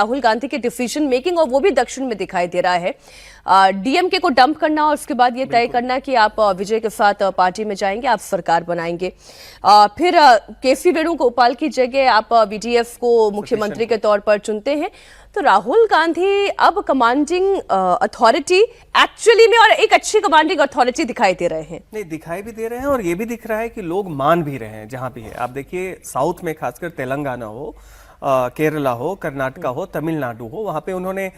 राहुल गांधी के decision making, और वो भी दक्षिण में दिखाई दे रहा है। डीएमके को डंप करना और उसके बाद ये तय करना कि आप विजय के साथ पार्टी में जाएंगे, आप सरकार बनाएंगे। फिर केसी वेणुगोपाल की जगह आप वीडीएफ को मुख्यमंत्री के तौर पर चुनते हैं। तो राहुल गांधी अब कमांडिंग अथॉरिटी एक्चुअली में, और एक अच्छी कमांडिंग अथॉरिटी दिखाई दे रहे हैं। नहीं, दिखाई भी दे रहे हैं और ये भी दिख रहा है कि लोग मान भी रहे हैं जहां भी है। आप देखिए साउथ में, खासकर तेलंगाना हो, केरला हो, कर्नाटका हो, तमिलनाडु हो, वहां पे उन्होंने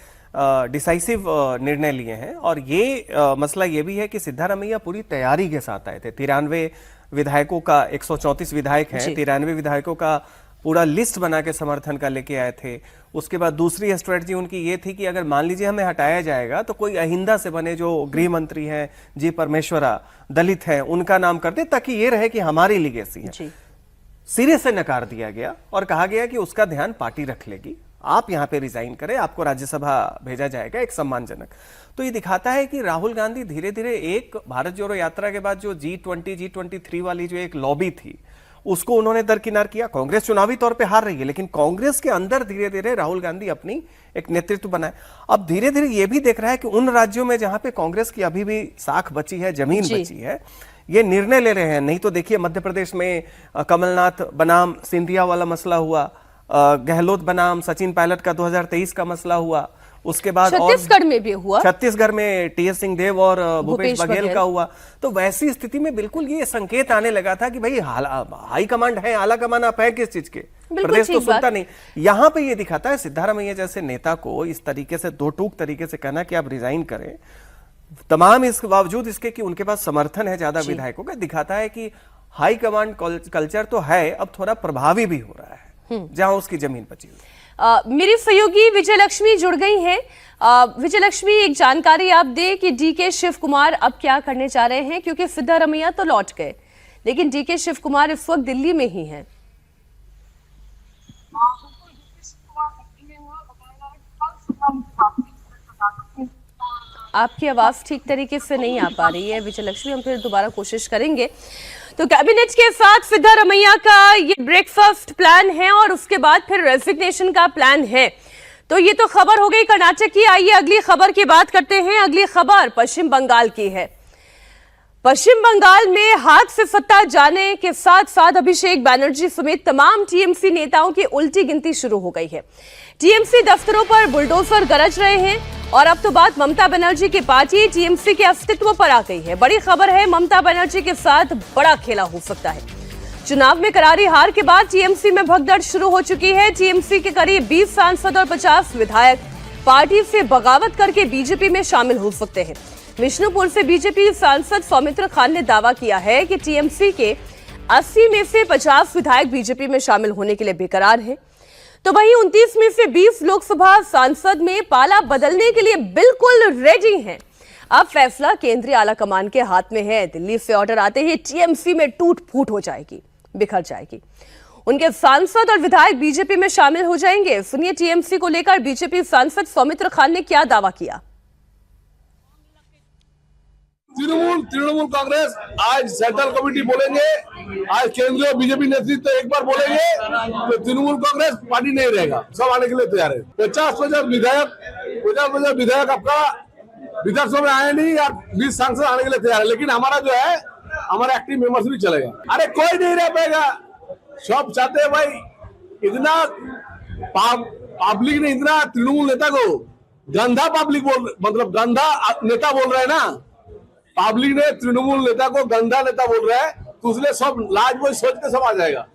डिसाइसिव निर्णय लिए हैं। और ये मसला ये भी है कि सिद्धारमैया पूरी तैयारी के साथ आए थे। 93 विधायकों का, 134 विधायक हैं, 93 विधायकों का पूरा लिस्ट बना के समर्थन का लेके आए थे। उसके बाद दूसरी स्ट्रेटजी उनकी ये थी कि अगर मान लीजिए हमें हटाया जाएगा तो कोई अहिंदा से बने जो गृह मंत्री हैं, जी परमेश्वरा, दलित हैं, उनका नाम कर दे, ताकि ये रहे कि हमारी लीगेसी है। सिरे से नकार दिया गया और कहा गया कि उसका ध्यान पार्टी रख लेगी, आप यहां पे रिजाइन करें, आपको राज्यसभा भेजा जाएगा एक सम्मानजनक। तो ये दिखाता है कि राहुल गांधी धीरे धीरे, एक भारत जोड़ो यात्रा के बाद जो G20, G23 वाली जो एक लॉबी थी उसको उन्होंने दरकिनार किया। कांग्रेस चुनावी तौर पे हार रही है, लेकिन कांग्रेस के अंदर धीरे धीरे राहुल गांधी अपनी एक नेतृत्व बनाए। अब धीरे धीरे ये भी देख रहा है कि उन राज्यों में जहां पे कांग्रेस की अभी भी साख बची है, जमीन बची है, ये निर्णय ले रहे हैं। नहीं तो देखिए मध्य प्रदेश में कमलनाथ बनाम सिंधिया वाला मसला हुआ, गहलोत बनाम सचिन पायलट का 2023 का मसला हुआ, उसके बाद छत्तीसगढ़ में भी हुआ, छत्तीसगढ़ में टीएस सिंहदेव और भूपेश बघेल का हुआ। तो वैसी स्थिति में बिल्कुल ये संकेत आने लगा था कि भाई हाई कमांड है, आला कमान आप है किस चीज के, प्रदेश तो सुनता नहीं। यहां पे ये दिखाता है सिद्धारमैया जैसे नेता को इस तरीके से, दो टूक तरीके से कहना कि आप रिजाइन करें, तमाम इसके बावजूद इसके कि उनके पास समर्थन है ज्यादा विधायकों का, दिखाता है कि हाई कमांड कल्चर तो है, अब थोड़ा प्रभावी भी हो रहा है जहां उसकी जमीन बची हुई। मेरी सहयोगी विजय लक्ष्मी जुड़ गई हैं। विजय लक्ष्मी, एक जानकारी आप दे कि डीके शिव कुमार अब क्या करने जा रहे हैं, क्योंकि सिद्धारमैया तो लौट गए लेकिन डीके शिव कुमार इस वक्त दिल्ली में ही हैं। आपकी आवाज ठीक तरीके से नहीं आ पा रही है विजय लक्ष्मी, हम फिर दोबारा कोशिश करेंगे। तो कैबिनेट के साथ सिद्धारमैया का ये ब्रेकफास्ट प्लान है और उसके बाद फिर रेजिग्नेशन का प्लान है। तो ये तो खबर हो गई कर्नाटक की। आइए अगली खबर की बात करते हैं। अगली खबर पश्चिम बंगाल की है। पश्चिम बंगाल में हाथ से सत्ता जाने के साथ साथ अभिषेक बनर्जी समेत तमाम टीएमसी नेताओं की उल्टी गिनती शुरू हो गई है। टीएमसी दफ्तरों पर बुलडोजर गरज रहे हैं और अब तो बात ममता बनर्जी की पार्टी टीएमसी के अस्तित्व पर आ गई है। बड़ी खबर है, ममता बनर्जी के साथ बड़ा खेला हो सकता है। चुनाव में करारी हार के बाद टीएमसी में भगदड़ शुरू हो चुकी है। टीएमसी के करीब 20 सांसद और 50 विधायक पार्टी से बगावत करके बीजेपी में शामिल हो सकते हैं। विष्णुपुर से बीजेपी सांसद सौमित्र खान ने दावा किया है कि टीएमसी के 80 में से 50 विधायक बीजेपी में शामिल होने के लिए बेकरार हैं। तो वहीं 29 में से 20 लोकसभा सांसद में पाला बदलने के लिए बिल्कुल रेडी हैं। अब फैसला केंद्रीय आला कमान के हाथ में है। दिल्ली से ऑर्डर आते ही टीएमसी में टूट फूट हो जाएगी, बिखर जाएगी। उनके सांसद और विधायक बीजेपी में शामिल हो जाएंगे। सुनिए टीएमसी को लेकर बीजेपी सांसद सौमित्र खान ने क्या दावा किया। तृणमूल कांग्रेस आज सेंट्रल कमेटी बोलेंगे, आज केंद्रीय बीजेपी नेतृत्व एक बार बोलेंगे तो तृणमूल कांग्रेस पार्टी नहीं रहेगा, सब आने के लिए तैयार है। 50% विधायक आपका विधानसभा में आए नहीं यार, 20 सांसद आने के लिए तैयार है। लेकिन हमारा जो है, हमारा एक्टिव मेंबर्स भी चलेगा। अरे कोई नहीं रह पाएगा, सब चाहते हैं भाई। इतना पब्लिक ने इतना तृणमूल नेता को गंदा मतलब गंदा नेता बोल रहे हैं ना, पब्लिक ने तृणमूल नेता को गंदा नेता बोल रहा है, तो उसने सब लाज बोझ सोच के सब आ जाएगा।